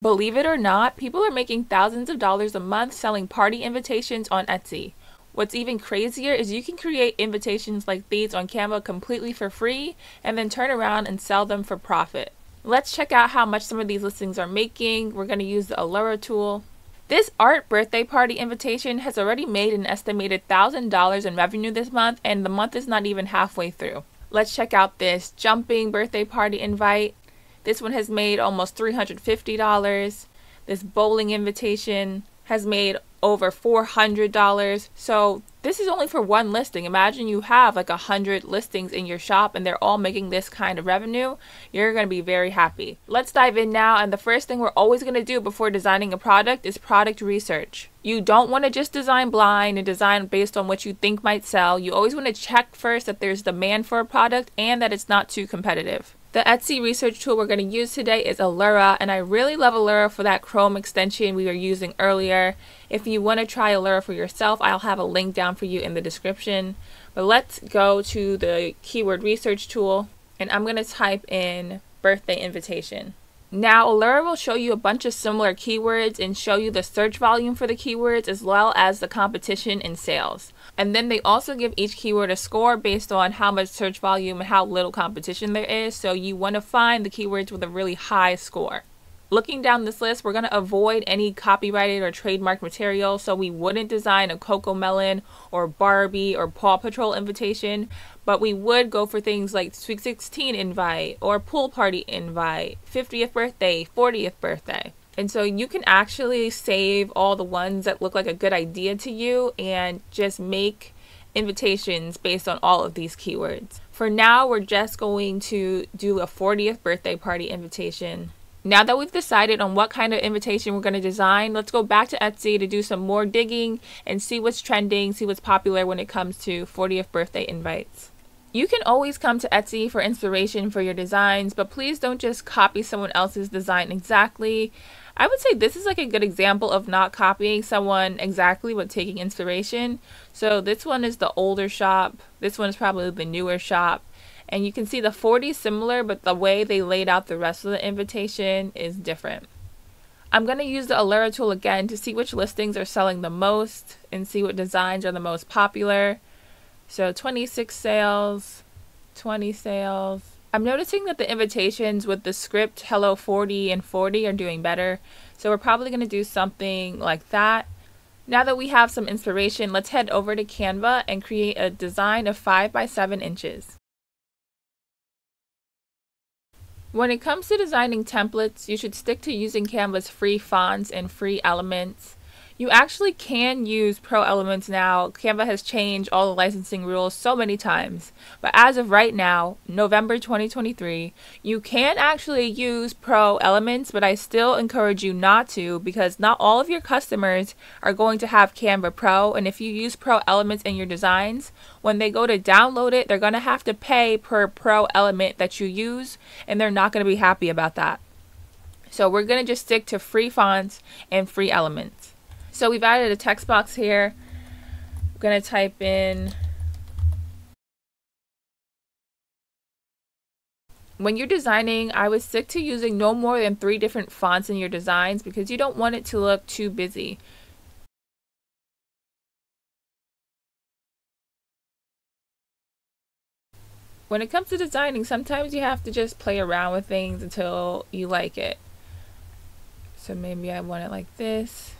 Believe it or not, people are making thousands of dollars a month selling party invitations on Etsy. What's even crazier is you can create invitations like these on Canva completely for free and then turn around and sell them for profit. Let's check out how much some of these listings are making. We're going to use the Alura tool. This art birthday party invitation has already made an estimated $1,000 in revenue this month, and the month is not even halfway through. Let's check out this jumping birthday party invite. This one has made almost $350. This bowling invitation has made over $400. So this is only for one listing. Imagine you have like 100 listings in your shop and they're all making this kind of revenue. You're going to be very happy. Let's dive in now. And the first thing we're always going to do before designing a product is product research. You don't want to just design blind and design based on what you think might sell. You always want to check first that there's demand for a product and that it's not too competitive. The Etsy research tool we're going to use today is Alura, and I really love Alura for that Chrome extension we were using earlier. If you want to try Alura for yourself, I'll have a link down for you in the description. But let's go to the keyword research tool, and I'm going to type in birthday invitation. Now, Alura will show you a bunch of similar keywords and show you the search volume for the keywords as well as the competition in sales. And then they also give each keyword a score based on how much search volume and how little competition there is. So you want to find the keywords with a really high score. Looking down this list, we're going to avoid any copyrighted or trademark material, so we wouldn't design a Cocomelon or Barbie or Paw Patrol invitation, but we would go for things like Sweet 16 invite or pool party invite, 50th birthday, 40th birthday. And so you can actually save all the ones that look like a good idea to you and just make invitations based on all of these keywords. For now, we're just going to do a 40th birthday party invitation. Now that we've decided on what kind of invitation we're going to design, let's go back to Etsy to do some more digging and see what's trending, see what's popular when it comes to 40th birthday invites. You can always come to Etsy for inspiration for your designs, but please don't just copy someone else's design exactly. I would say this is like a good example of not copying someone exactly but taking inspiration. So this one is the older shop. This one is probably the newer shop. And you can see the 40 is similar, but the way they laid out the rest of the invitation is different. I'm going to use the Alura tool again to see which listings are selling the most and see what designs are the most popular. So 26 sales, 20 sales. I'm noticing that the invitations with the script Hello 40 and 40 are doing better. So we're probably going to do something like that. Now that we have some inspiration, let's head over to Canva and create a design of 5 by 7 inches. When it comes to designing templates, you should stick to using Canva's free fonts and free elements. You actually can use pro elements now. Canva has changed all the licensing rules so many times. But as of right now, November 2023, you can actually use pro elements, but I still encourage you not to because not all of your customers are going to have Canva Pro. And if you use pro elements in your designs, when they go to download it, they're going to have to pay per pro element that you use, and they're not going to be happy about that. So we're going to just stick to free fonts and free elements. So we've added a text box here. I'm going to type in. When you're designing, I would stick to using no more than 3 different fonts in your designs because you don't want it to look too busy. When it comes to designing, sometimes you have to just play around with things until you like it. So maybe I want it like this.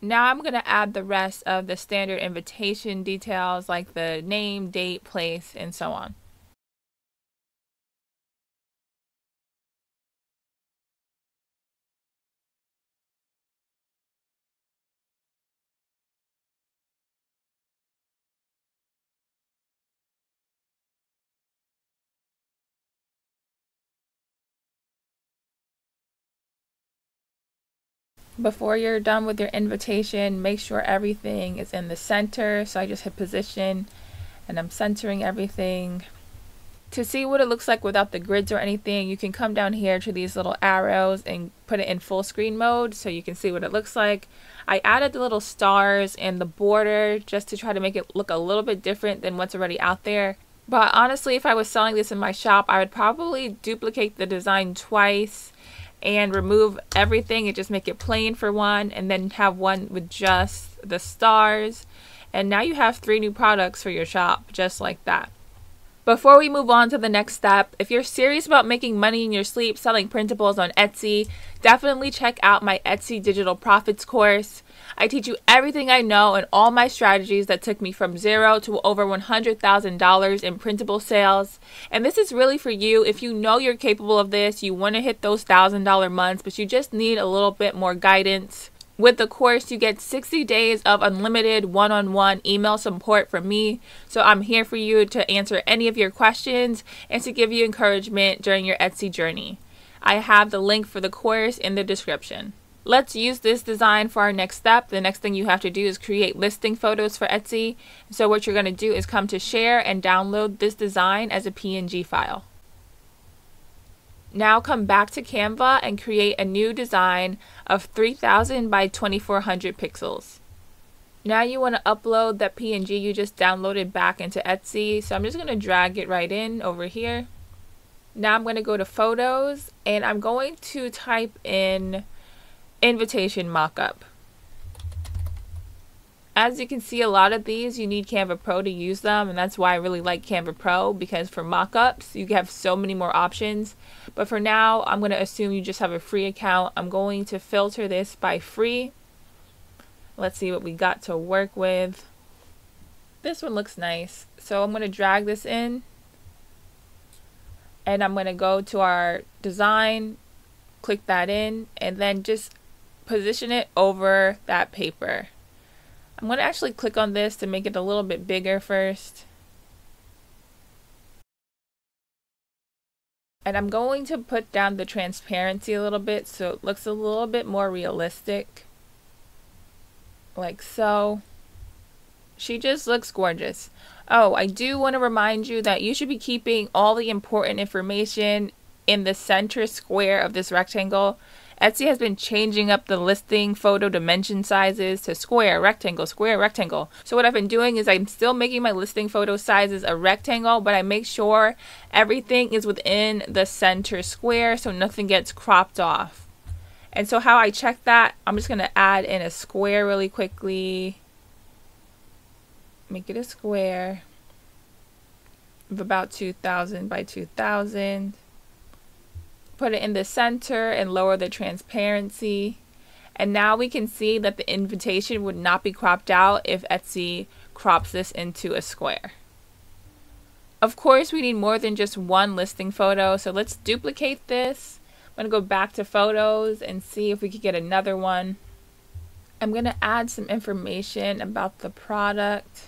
Now I'm going to add the rest of the standard invitation details like the name, date, place, and so on. Before you're done with your invitation, make sure everything is in the center. So I just hit position and I'm centering everything. To see what it looks like without the grids or anything, you can come down here to these little arrows and put it in full screen mode so you can see what it looks like. I added the little stars and the border just to try to make it look a little bit different than what's already out there. But honestly, if I was selling this in my shop, I would probably duplicate the design twice and remove everything and just make it plain for one, and then have one with just the stars. And now you have 3 new products for your shop, just like that. Before we move on to the next step, if you're serious about making money in your sleep selling printables on Etsy, definitely check out my Etsy Digital Profits course. I teach you everything I know and all my strategies that took me from zero to over $100,000 in printable sales. And this is really for you if you know you're capable of this, you want to hit those $1,000 months, but you just need a little bit more guidance. With the course, you get 60 days of unlimited one-on-one email support from me. So I'm here for you to answer any of your questions and to give you encouragement during your Etsy journey. I have the link for the course in the description. Let's use this design for our next step. The next thing you have to do is create listing photos for Etsy. So what you're going to do is come to share and download this design as a PNG file. Now come back to Canva and create a new design of 3000 by 2400 pixels. Now you want to upload that PNG you just downloaded back into Etsy. So I'm just going to drag it right in over here. Now I'm going to go to photos and I'm going to type in invitation mockup. As you can see, a lot of these you need Canva Pro to use them, and that's why I really like Canva Pro, because for mockups you have so many more options. But for now, I'm going to assume you just have a free account. I'm going to filter this by free. Let's see what we got to work with. This one looks nice, so I'm going to drag this in and I'm going to go to our design, click that in, and then just position it over that paper. I'm going to actually click on this to make it a little bit bigger first. And I'm going to put down the transparency a little bit so it looks a little bit more realistic. Like so. She just looks gorgeous. Oh, I do want to remind you that you should be keeping all the important information in the center square of this rectangle. Etsy has been changing up the listing photo dimension sizes to square, rectangle, square, rectangle. So what I've been doing is I'm still making my listing photo sizes a rectangle, but I make sure everything is within the center square so nothing gets cropped off. And so how I check that, I'm just going to add in a square really quickly. Make it a square of about 2000 by 2000. Put it in the center and lower the transparency. And now we can see that the invitation would not be cropped out if Etsy crops this into a square. Of course, we need more than just one listing photo, so let's duplicate this. I'm going to go back to photos and see if we could get another one. I'm going to add some information about the product.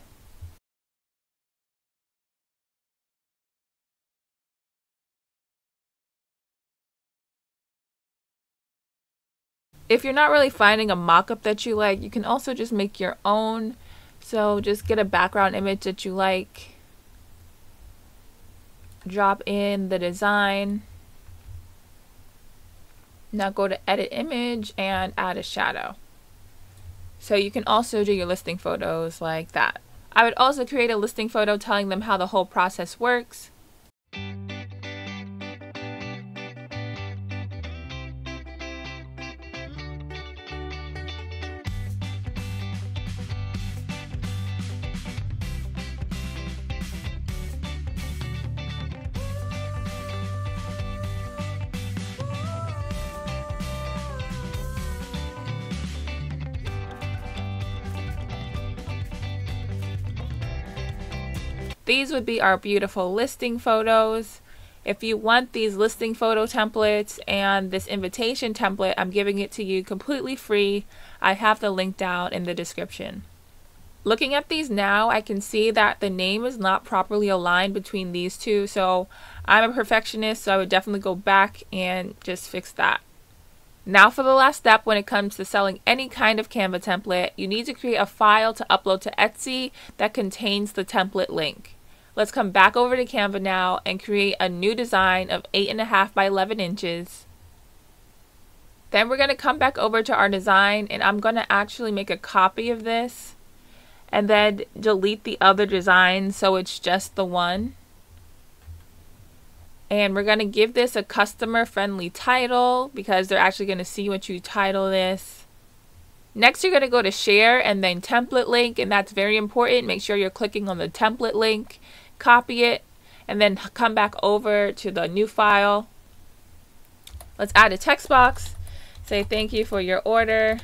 If you're not really finding a mock-up that you like, you can also just make your own. So just get a background image that you like. Drop in the design. Now go to edit image and add a shadow. So you can also do your listing photos like that. I would also create a listing photo telling them how the whole process works. These would be our beautiful listing photos. If you want these listing photo templates and this invitation template, I'm giving it to you completely free. I have the link down in the description. Looking at these now, I can see that the name is not properly aligned between these two. So I'm a perfectionist, so I would definitely go back and just fix that. Now for the last step when it comes to selling any kind of Canva template, you need to create a file to upload to Etsy that contains the template link. Let's come back over to Canva now and create a new design of 8.5 by 11 inches. Then we're going to come back over to our design and I'm going to actually make a copy of this and then delete the other design so it's just the one. And we're going to give this a customer-friendly title because they're actually going to see what you title this. Next, you're going to go to share and then template link, and that's very important. Make sure you're clicking on the template link, copy it, and then come back over to the new file. Let's add a text box. Say thank you for your order.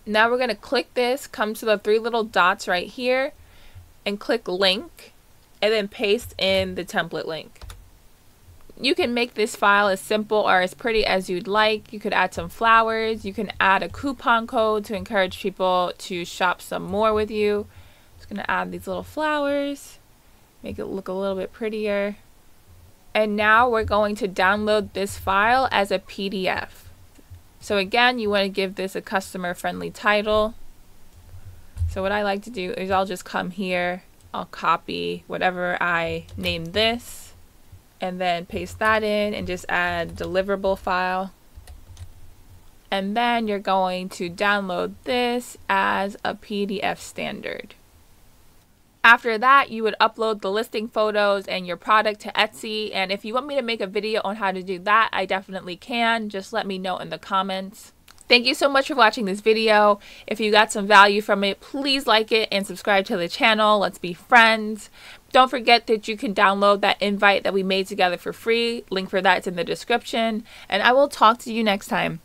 Now we're going to click this, come to the three little dots right here, and click link, and then paste in the template link. You can make this file as simple or as pretty as you'd like. You could add some flowers. You can add a coupon code to encourage people to shop some more with you. Just going to add these little flowers, make it look a little bit prettier. And now we're going to download this file as a PDF. So again, you want to give this a customer-friendly title. So what I like to do is I'll just come here, I'll copy whatever I name this, and then paste that in and just add deliverable file. And then you're going to download this as a PDF standard. After that, you would upload the listing photos and your product to Etsy. And if you want me to make a video on how to do that, I definitely can. Just let me know in the comments. Thank you so much for watching this video. If you got some value from it, please like it and subscribe to the channel. Let's be friends. Don't forget that you can download that invite that we made together for free. Link for that is in the description. And I will talk to you next time.